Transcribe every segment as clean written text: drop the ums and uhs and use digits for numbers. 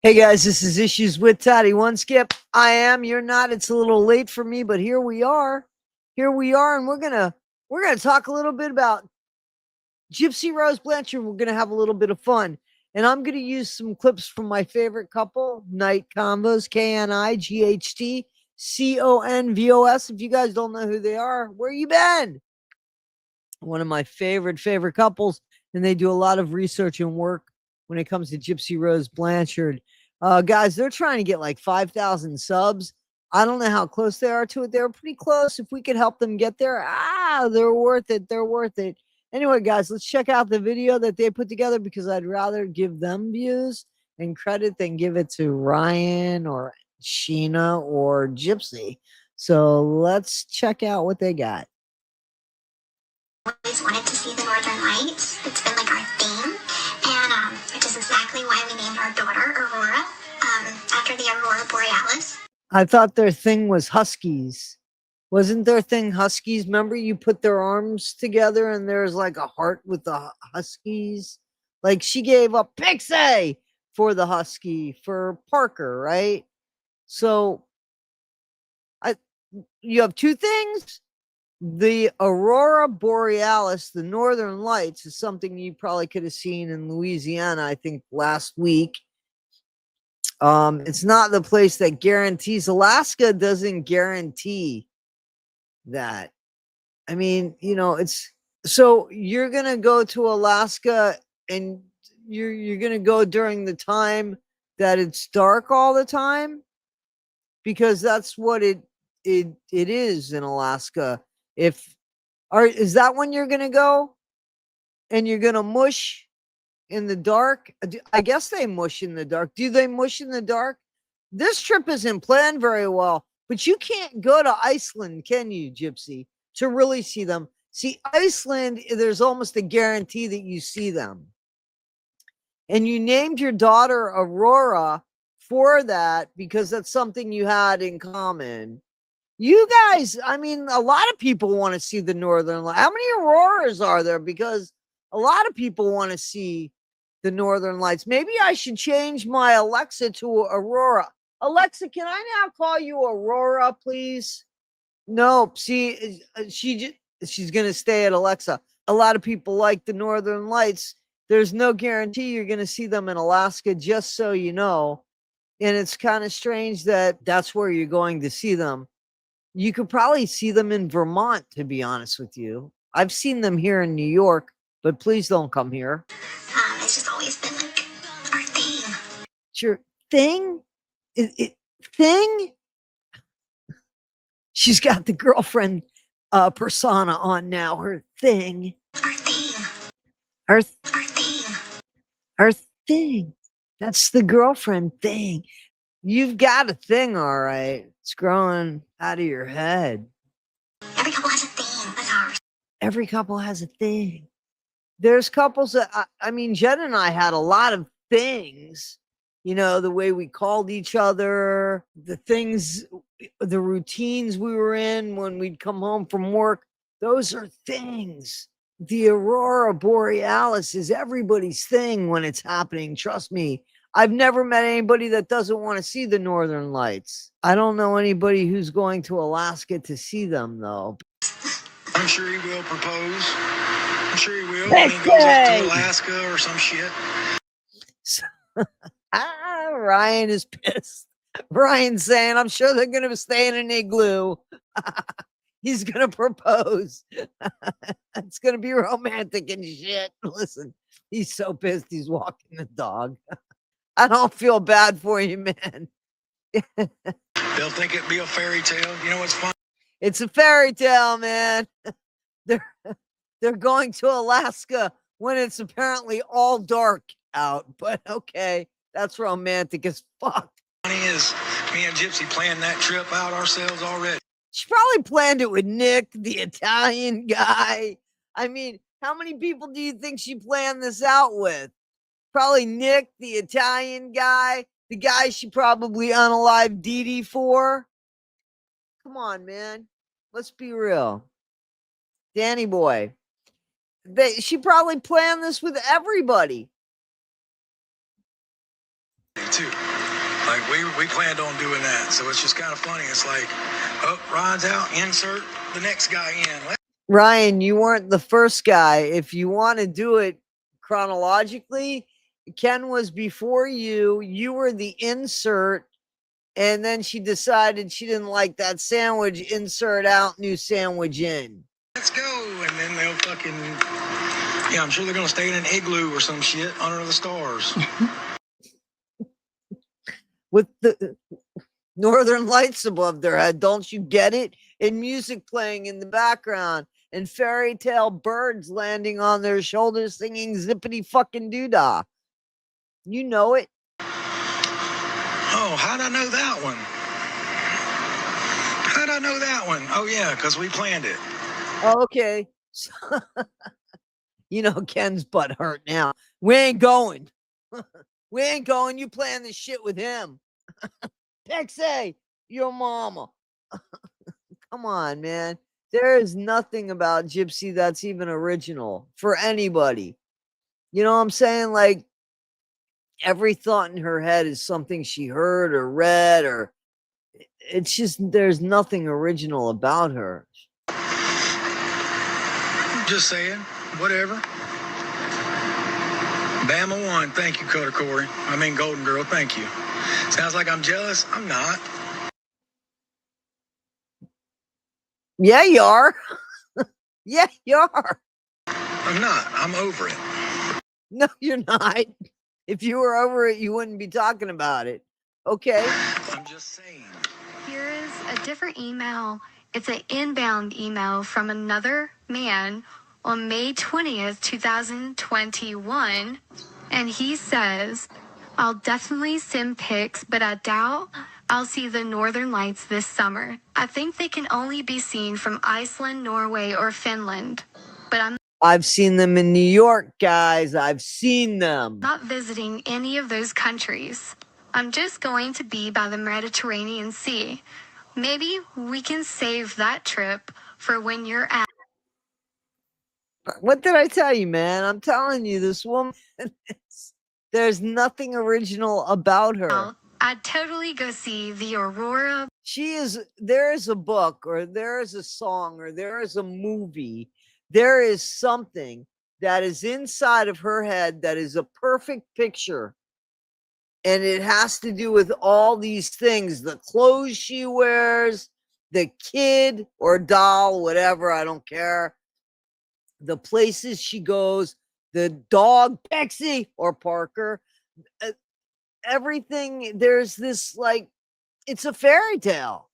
Hey guys, this is Issues with Toddy. One skip. I am. You're not. It's a little late for me, but here we are. Here we are, and we're gonna talk a little bit about Gypsy Rose Blanchard. We're gonna have a little bit of fun, and I'm gonna use some clips from my favorite couple, Night Convos, KNIGHTCONVOS. If you guys don't know who they are, where you been? One of my favorite couples, and they do a lot of research and work when it comes to Gypsy Rose Blanchard. Guys, they're trying to get like 5,000 subs. I don't know how close they are to it. They're pretty close. If we could help them get there, they're worth it. They're worth it. Anyway, guys, let's check out the video that they put together because I'd rather give them views and credit than give it to Ryan or Sheena or Gypsy. So let's check out what they got. Always wanted to see the Northern Lights. It's been like our theme, and which is exactly why we named our daughter Aurora, after the Aurora Borealis. I thought their thing was Huskies. Wasn't their thing Huskies? Remember you put their arms together and there's like a heart with the Huskies? Like she gave up Pixie for the Husky for Parker, right? So you have two things. The Aurora Borealis, the Northern Lights, is something you probably could have seen in Louisiana, I think, last week. It's not the place that guarantees. Alaska doesn't guarantee that. I mean, it's so you're gonna go to Alaska and you're gonna go during the time that it's dark all the time, because that's what it is in Alaska. Is that when you're gonna go and you're gonna mush in the dark? I guess they mush in the dark. Do they mush in the dark? This trip isn't planned very well, but you can't go to Iceland, can you, Gypsy, to really see them? See, Iceland, there's almost a guarantee that you see them. And you named your daughter Aurora for that because that's something you had in common. You guys, I mean, a lot of people want to see the Northern Lights. How many Auroras are there? Because a lot of people want to see the Northern Lights. Maybe I should change my Alexa to Aurora. Alexa, can I now call you Aurora, please? Nope. See, she's going to stay at Alexa. A lot of people like the Northern Lights. There's no guarantee you're going to see them in Alaska, just so you know. And it's kind of strange that that's where you're going to see them. You could probably see them in Vermont, to be honest with you. I've seen them here in New York, but please don't come here. It's just always been like our thing. Sure. Thing? Thing? She's got the girlfriend persona on now. Her thing. Our thing. Our thing. Our thing. That's the girlfriend thing. You've got a thing, all right. It's growing out of your head. Every couple has a thing. That's ours. Every couple has a thing. There's couples that, I mean, Jen and I had a lot of things, the way we called each other, the things, the routines we were in when we'd come home from work. Those are things. The Aurora Borealis is everybody's thing when it's happening. Trust me. I've never met anybody that doesn't want to see the Northern Lights. I don't know anybody who's going to Alaska to see them, though. I'm sure he will propose. I'm sure he will when he goes up to Alaska or some shit. So, Ryan is pissed. Ryan's saying, I'm sure they're going to stay in an igloo. He's going to propose. It's going to be romantic and shit. Listen, he's so pissed he's walking the dog. I don't feel bad for you, man. They'll think it'd be a fairy tale. You know what's fun? It's a fairy tale, man. They're going to Alaska when it's apparently all dark out. But okay, that's romantic as fuck. Funny is, me and Gypsy planned that trip out ourselves already. She probably planned it with Nick, the Italian guy. I mean, how many people do you think she planned this out with? Probably Nick, the Italian guy, the guy she probably unalived Dee Dee for. Come on, man. Let's be real. Danny boy. She probably planned this with everybody. Too. we planned on doing that. So it's just kind of funny. It's like, oh, Ryan's out, insert the next guy in. Ryan, you weren't the first guy. If you want to do it chronologically, Ken was before you. You were the insert. And then she decided she didn't like that sandwich. Insert out, new sandwich in. Let's go. And then they'll fucking, yeah, I'm sure they're going to stay in an igloo or some shit under the stars. With the northern lights above their head. Don't you get it? And music playing in the background. And fairy tale birds landing on their shoulders singing zippity fucking doodah. You know it. Oh, how'd I know that one? How'd I know that one? Oh, yeah, because we planned it. Okay. So, you know, Ken's butt hurt now. We ain't going. We ain't going. You playing this shit with him. Pexay, your mama. Come on, man. There is nothing about Gypsy that's even original for anybody. You know what I'm saying? Like, every thought in her head is something she heard or read, or it's just, there's nothing original about her. Just saying, whatever. Bama won. Thank you, Cutter Corey. I mean, Golden Girl, thank you. Sounds like I'm jealous. I'm not. Yeah, you are. Yeah, you are. I'm not. I'm over it. No, you're not. If you were over it, you wouldn't be talking about it. Okay. I'm just saying. Here is a different email. It's an inbound email from another man on May 20th, 2021. And he says, I'll definitely send pics, but I doubt I'll see the northern lights this summer. I think they can only be seen from Iceland, Norway, or Finland. But I've seen them in New York, guys. I've seen them. not visiting any of those countries. I'm just going to be by the Mediterranean Sea. Maybe we can save that trip for when you're at. What did I tell you, man? I'm telling you, this woman, there's nothing original about her. I'd totally go see the aurora. There is a book, or there is a song, or there is a movie. There is something that is inside of her head that is a perfect picture. And it has to do with all these things, the clothes she wears, the kid or doll, whatever, I don't care. The places she goes, the dog, Pexy or Parker, everything. There's this, like, it's a fairy tale.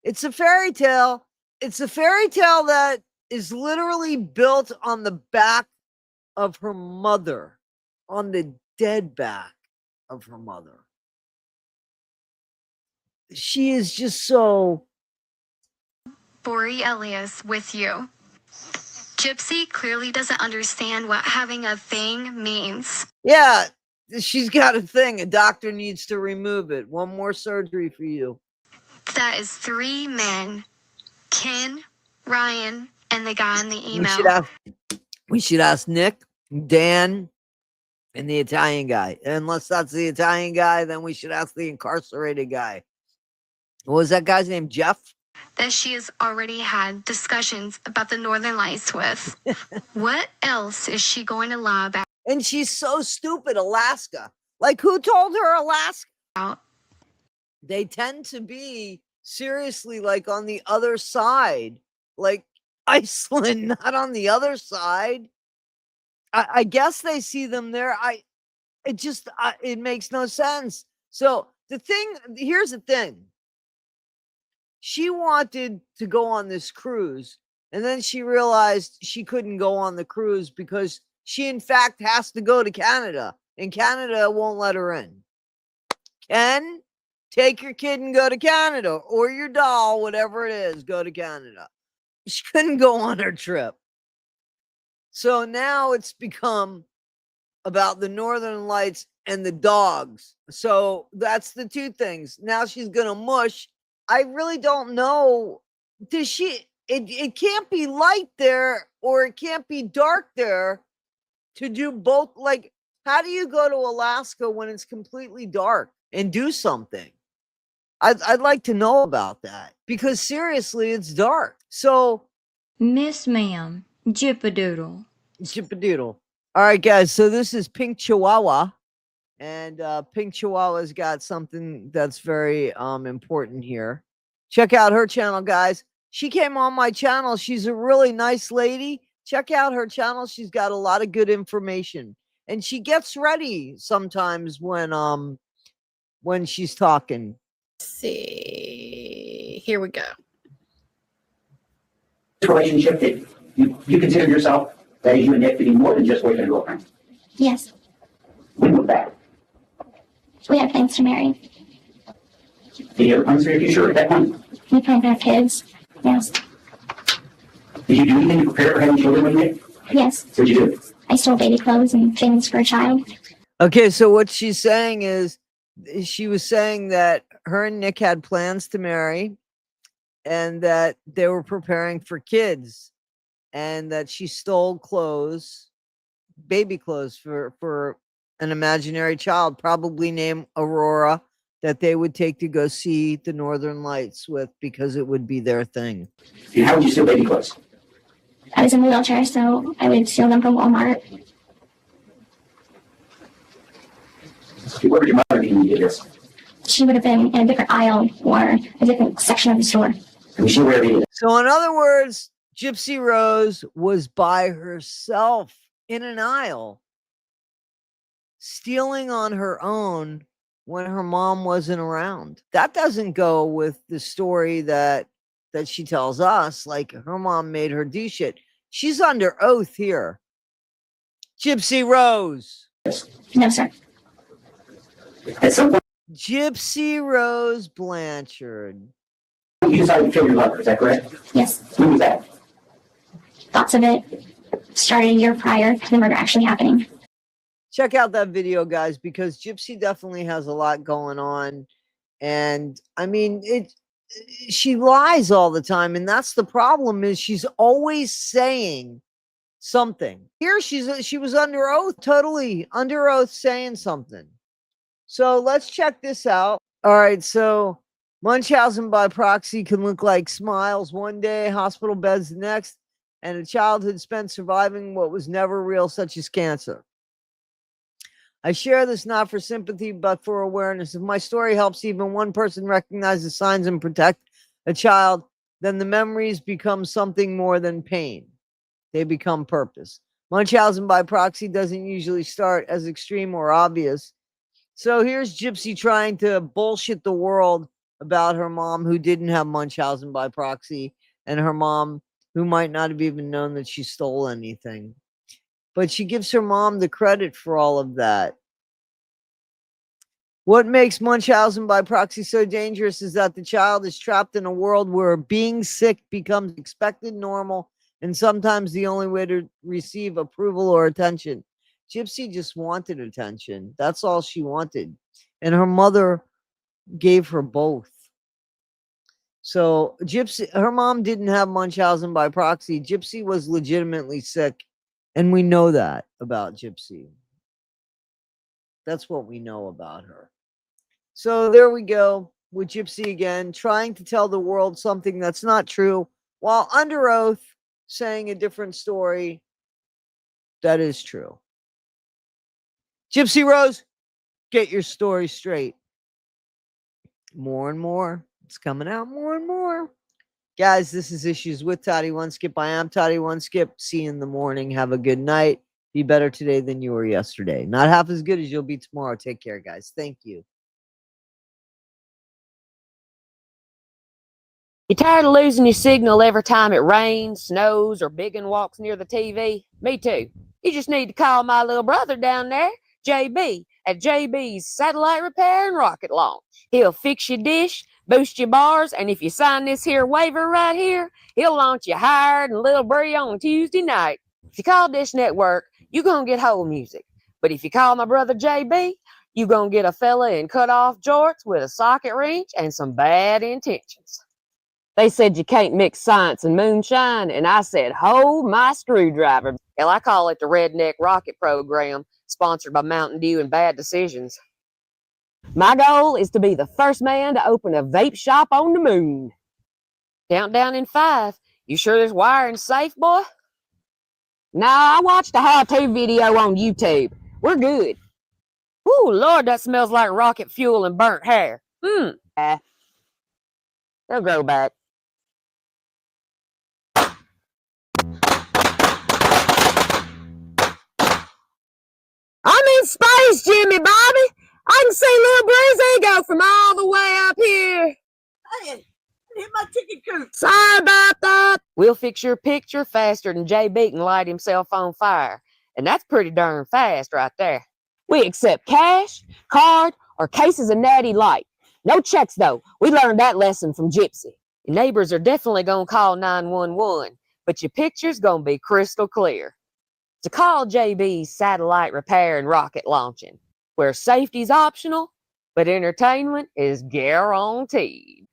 It's a fairy tale. It's a fairy tale that is literally built on the back of her mother, on the dead back of her mother. She is just so. Bori Elias with you. Gypsy clearly doesn't understand what having a thing means. Yeah, she's got a thing. A doctor needs to remove it. One more surgery for you. That is 3 men. Ken, Ryan, and the guy in the email. We should ask Nick, Dan, and the Italian guy. Unless that's the Italian guy, then we should ask the incarcerated guy. What was that guy's name? Jeff? That she has already had discussions about the Northern Lights with. What else is she going to lie about? And she's so stupid, Alaska. Like, who told her Alaska? They tend to be, seriously, like, on the other side. Like Iceland, not on the other side. I guess they see them there. It makes no sense. So here's the thing. She wanted to go on this cruise, and then she realized she couldn't go on the cruise because she, in fact, has to go to Canada, and Canada won't let her in. Ken, take your kid and go to Canada, or your doll, whatever it is, go to Canada. She couldn't go on her trip. So now it's become about the Northern Lights and the dogs. So that's the two things. Now she's going to mush. I really don't know. It can't be light there, or it can't be dark there to do both. Like, how do you go to Alaska when it's completely dark and do something? I'd like to know about that because seriously, it's dark. So, Miss Ma'am, Jipadoodle. Jipadoodle. All right, guys. So this is Pink Chihuahua, and Pink Chihuahua's got something that's very important here. Check out her channel, guys. She came on my channel. She's a really nice lady. Check out her channel. She's got a lot of good information, and she gets ready sometimes when she's talking. Let's see. Here we go. Relationship that you consider yourself, that is you and Nick, to be more than just boyfriend and girlfriend. Yes, When was that? we have plans to marry. Did you ever plans for your future at that point? We plan to have kids. Yes. Did you do anything to prepare for having children with Nick? Yes. What'd you do? I stole baby clothes and things for a child. Okay, so what she's saying is she was saying that her and Nick had plans to marry and that they were preparing for kids and that she stole clothes, baby clothes for an imaginary child, probably named Aurora, that they would take to go see the Northern Lights with because it would be their thing. And how would you steal baby clothes? I was in a wheelchair, so I would steal them from Walmart. Where would your mother be when you did this? She would have been in a different aisle or a different section of the store. And was she aware of any of this? So in other words, Gypsy Rose was by herself in an aisle, stealing on her own when her mom wasn't around. That doesn't go with the story that she tells us, like her mom made her do shit. She's under oath here. Gypsy Rose. No, sir. At some point, Gypsy Rose Blanchard. you decided to kill your lover, is that correct? Yes. When was that? Thoughts of it started a year prior to the murder actually happening. Check out that video, guys, because Gypsy definitely has a lot going on. And I mean, she lies all the time, and that's the problem, is she's always saying something. Here she was under oath, totally under oath, saying something. So let's check this out. All right, so Munchausen by proxy can look like smiles one day, hospital beds the next, and a childhood spent surviving what was never real, such as cancer. I share this not for sympathy, but for awareness. If my story helps even one person recognize the signs and protect a child, then the memories become something more than pain. They become purpose. Munchausen by proxy doesn't usually start as extreme or obvious. So here's Gypsy trying to bullshit the world about her mom who didn't have Munchausen by proxy, and her mom who might not have even known that she stole anything. But she gives her mom the credit for all of that. What makes Munchausen by proxy so dangerous is that the child is trapped in a world where being sick becomes expected, normal, and sometimes the only way to receive approval or attention. Gypsy just wanted attention. That's all she wanted. And her mother gave her both. So Gypsy, her mom didn't have Munchausen by proxy. Gypsy was legitimately sick. And we know that about Gypsy. That's what we know about her. So there we go with Gypsy again, trying to tell the world something that's not true, while under oath saying a different story that is true. Gypsy Rose, get your story straight. More and more. It's coming out more and more. Guys, this is Issues with Toddy One Skip. I am Toddy One Skip. See you in the morning. Have a good night. Be better today than you were yesterday. Not half as good as you'll be tomorrow. Take care, guys. Thank you. You tired of losing your signal every time it rains, snows, or Biggin walks near the TV? Me too. You just need to call my little brother down there, JB, at JB's Satellite Repair and Rocket Launch. He'll fix your dish, boost your bars, and if you sign this here waiver right here, he'll launch you higher than Little Bree on Tuesday night. If you call Dish Network, you're going to get whole music. But if you call my brother JB, you're going to get a fella in cut-off jorts with a socket wrench and some bad intentions. They said you can't mix science and moonshine, and I said, hold my screwdriver. Hell, I call it the Redneck Rocket Program, sponsored by Mountain Dew and Bad Decisions. My goal is to be the first man to open a vape shop on the moon. Countdown in 5. You sure this wiring's safe, boy? Nah, I watched a how-to video on YouTube. We're good. Ooh, Lord, that smells like rocket fuel and burnt hair. They'll grow back. I'm in space, Jimmy Bobby. I can see little Breezy go from all the way up here. I hit my ticket coop. Sorry about that. We'll fix your picture faster than JB can light himself on fire. And that's pretty darn fast right there. We accept cash, card, or cases of Natty Light. No checks, though. We learned that lesson from Gypsy. Your neighbors are definitely going to call 911, but your picture's going to be crystal clear. To call JB's Satellite Repair and Rocket Launching, where safety's optional, but entertainment is guaranteed.